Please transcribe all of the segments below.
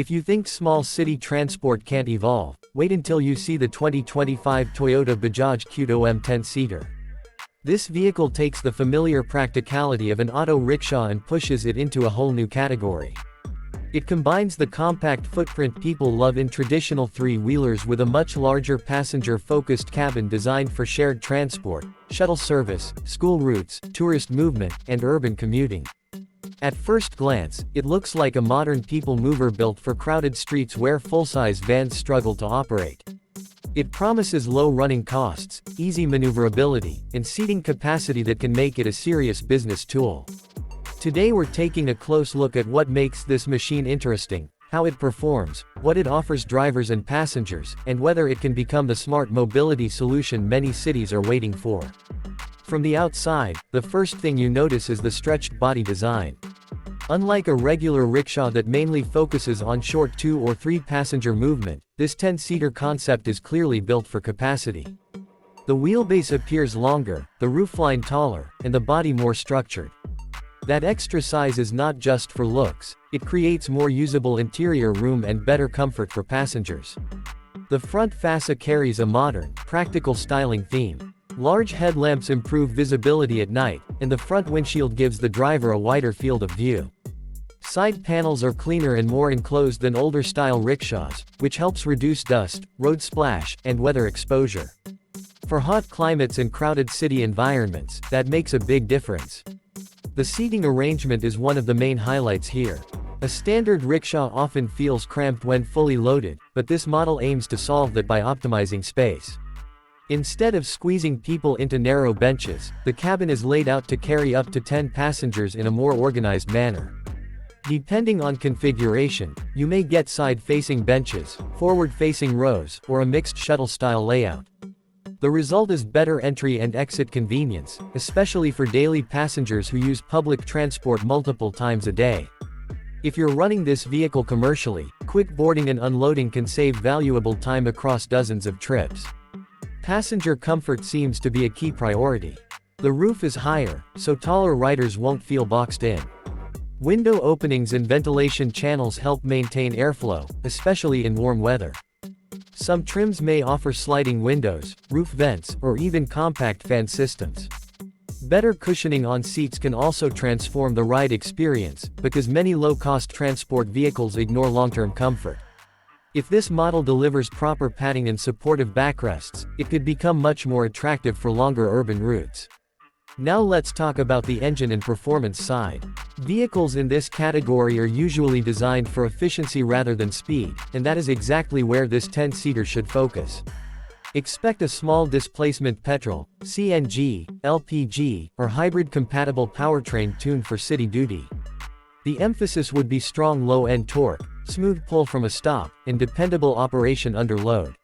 If you think small city transport can't evolve, wait until you see the 2025 Toyota Bajaj Qute OM 10-seater. This vehicle takes the familiar practicality of an auto rickshaw and pushes it into a whole new category. It combines the compact footprint people love in traditional three-wheelers with a much larger passenger-focused cabin designed for shared transport, shuttle service, school routes, tourist movement, and urban commuting. At first glance, it looks like a modern people mover built for crowded streets where full-size vans struggle to operate. It promises low running costs, easy maneuverability, and seating capacity that can make it a serious business tool. Today we're taking a close look at what makes this machine interesting, how it performs, what it offers drivers and passengers, and whether it can become the smart mobility solution many cities are waiting for. From the outside, the first thing you notice is the stretched body design. Unlike a regular rickshaw that mainly focuses on short 2 or 3 passenger movement, this 10-seater concept is clearly built for capacity. The wheelbase appears longer, the roofline taller, and the body more structured. That extra size is not just for looks, it creates more usable interior room and better comfort for passengers. The front fascia carries a modern, practical styling theme. Large headlamps improve visibility at night, and the front windshield gives the driver a wider field of view. Side panels are cleaner and more enclosed than older-style rickshaws, which helps reduce dust, road splash, and weather exposure. For hot climates and crowded city environments, that makes a big difference. The seating arrangement is one of the main highlights here. A standard rickshaw often feels cramped when fully loaded, but this model aims to solve that by optimizing space. Instead of squeezing people into narrow benches, the cabin is laid out to carry up to 10 passengers in a more organized manner. Depending on configuration, you may get side-facing benches, forward-facing rows, or a mixed shuttle-style layout. The result is better entry and exit convenience, especially for daily passengers who use public transport multiple times a day. If you're running this vehicle commercially, quick boarding and unloading can save valuable time across dozens of trips. Passenger comfort seems to be a key priority. The roof is higher, so taller riders won't feel boxed in. Window openings and ventilation channels help maintain airflow, especially in warm weather. Some trims may offer sliding windows, roof vents, or even compact fan systems. Better cushioning on seats can also transform the ride experience, because many low-cost transport vehicles ignore long-term comfort. If this model delivers proper padding and supportive backrests, it could become much more attractive for longer urban routes. Now let's talk about the engine and performance side. Vehicles in this category are usually designed for efficiency rather than speed, and that is exactly where this 10-seater should focus. Expect a small displacement petrol, CNG, LPG, or hybrid-compatible powertrain tuned for city duty. The emphasis would be strong low-end torque, smooth pull from a stop, and dependable operation under load.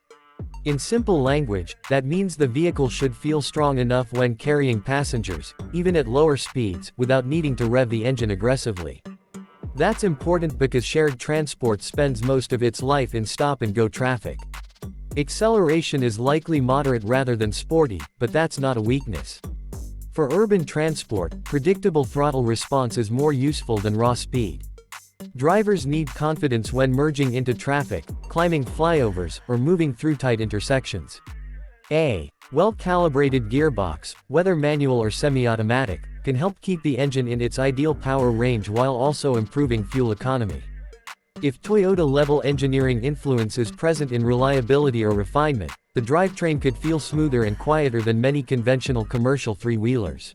In simple language, that means the vehicle should feel strong enough when carrying passengers, even at lower speeds, without needing to rev the engine aggressively. That's important because shared transport spends most of its life in stop-and-go traffic. Acceleration is likely moderate rather than sporty, but that's not a weakness. For urban transport, predictable throttle response is more useful than raw speed. Drivers need confidence when merging into traffic, climbing flyovers, or moving through tight intersections. A well-calibrated gearbox, whether manual or semi-automatic, can help keep the engine in its ideal power range while also improving fuel economy. If Toyota-level engineering influence is present in reliability or refinement, the drivetrain could feel smoother and quieter than many conventional commercial three-wheelers.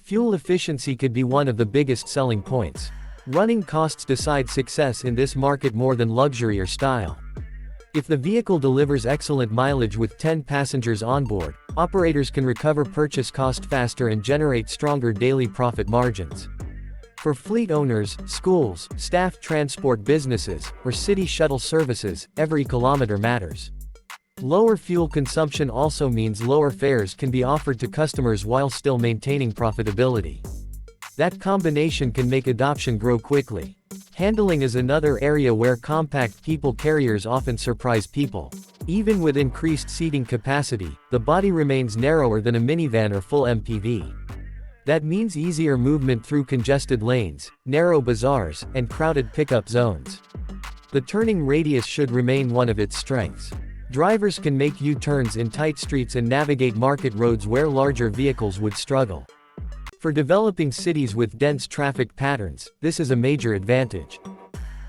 Fuel efficiency could be one of the biggest selling points. Running costs decide success in this market more than luxury or style. If the vehicle delivers excellent mileage with 10 passengers on board, operators can recover purchase cost faster and generate stronger daily profit margins. For fleet owners, schools, staff transport businesses, or city shuttle services, every kilometer matters. Lower fuel consumption also means lower fares can be offered to customers while still maintaining profitability. That combination can make adoption grow quickly. Handling is another area where compact people carriers often surprise people. Even with increased seating capacity, the body remains narrower than a minivan or full MPV. That means easier movement through congested lanes, narrow bazaars, and crowded pickup zones. The turning radius should remain one of its strengths. Drivers can make U-turns in tight streets and navigate market roads where larger vehicles would struggle. For developing cities with dense traffic patterns, this is a major advantage.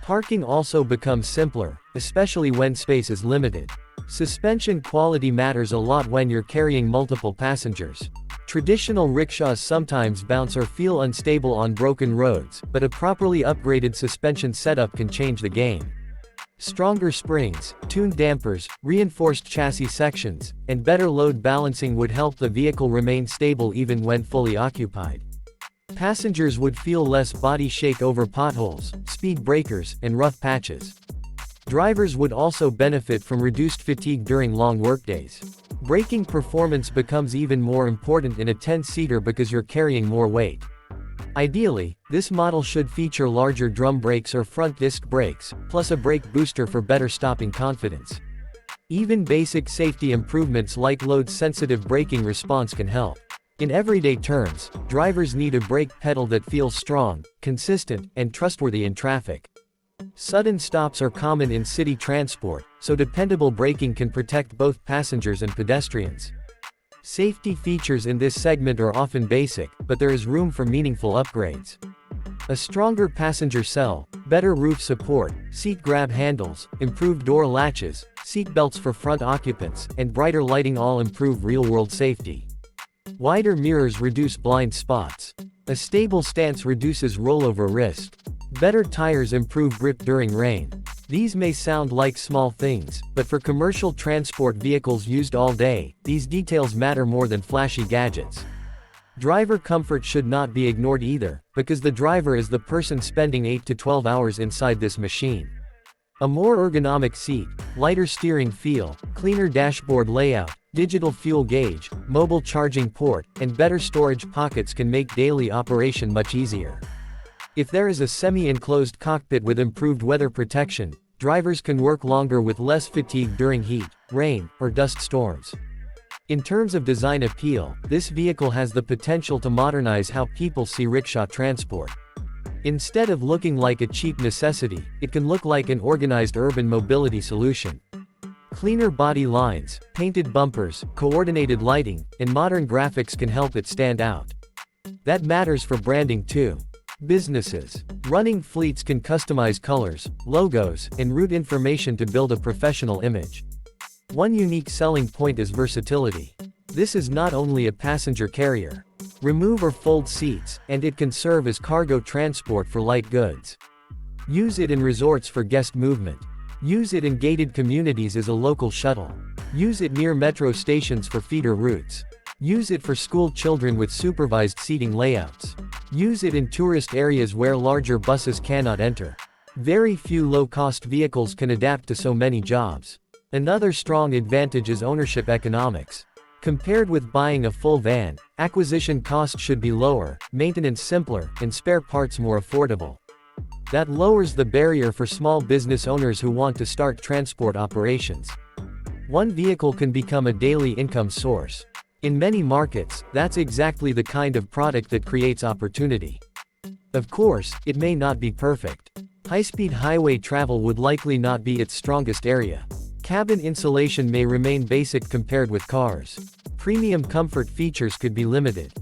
Parking also becomes simpler, especially when space is limited. Suspension quality matters a lot when you're carrying multiple passengers. Traditional rickshaws sometimes bounce or feel unstable on broken roads, but a properly upgraded suspension setup can change the game. Stronger springs, tuned dampers, reinforced chassis sections, and better load balancing would help the vehicle remain stable even when fully occupied. Passengers would feel less body shake over potholes, speed breakers, and rough patches. Drivers would also benefit from reduced fatigue during long workdays. Braking performance becomes even more important in a 10-seater because you're carrying more weight. Ideally, this model should feature larger drum brakes or front disc brakes, plus a brake booster for better stopping confidence. Even basic safety improvements like load-sensitive braking response can help. In everyday terms, drivers need a brake pedal that feels strong, consistent, and trustworthy in traffic. Sudden stops are common in city transport, so dependable braking can protect both passengers and pedestrians. Safety features in this segment are often basic, but there is room for meaningful upgrades. A stronger passenger cell, better roof support, seat grab handles, improved door latches, seat belts for front occupants, and brighter lighting all improve real-world safety. Wider mirrors reduce blind spots. A stable stance reduces rollover risk. Better tires improve grip during rain. These may sound like small things, but for commercial transport vehicles used all day, these details matter more than flashy gadgets. Driver comfort should not be ignored either, because the driver is the person spending 8 to 12 hours inside this machine. A more ergonomic seat, lighter steering feel, cleaner dashboard layout, digital fuel gauge, mobile charging port, and better storage pockets can make daily operation much easier. If there is a semi-enclosed cockpit with improved weather protection, drivers can work longer with less fatigue during heat, rain, or dust storms. In terms of design appeal, this vehicle has the potential to modernize how people see rickshaw transport. Instead of looking like a cheap necessity, it can look like an organized urban mobility solution. Cleaner body lines, painted bumpers, coordinated lighting, and modern graphics can help it stand out. That matters for branding too. Businesses running fleets can customize colors, logos, and route information to build a professional image. One unique selling point is versatility. This is not only a passenger carrier. Remove or fold seats, and it can serve as cargo transport for light goods. Use it in resorts for guest movement. Use it in gated communities as a local shuttle. Use it near metro stations for feeder routes. Use it for school children with supervised seating layouts. Use it in tourist areas where larger buses cannot enter. Very few low-cost vehicles can adapt to so many jobs. Another strong advantage is ownership economics. Compared with buying a full van, acquisition cost should be lower, maintenance simpler, and spare parts more affordable. That lowers the barrier for small business owners who want to start transport operations. One vehicle can become a daily income source. In many markets, that's exactly the kind of product that creates opportunity. Of course, it may not be perfect. High-speed highway travel would likely not be its strongest area. Cabin insulation may remain basic compared with cars. Premium comfort features could be limited.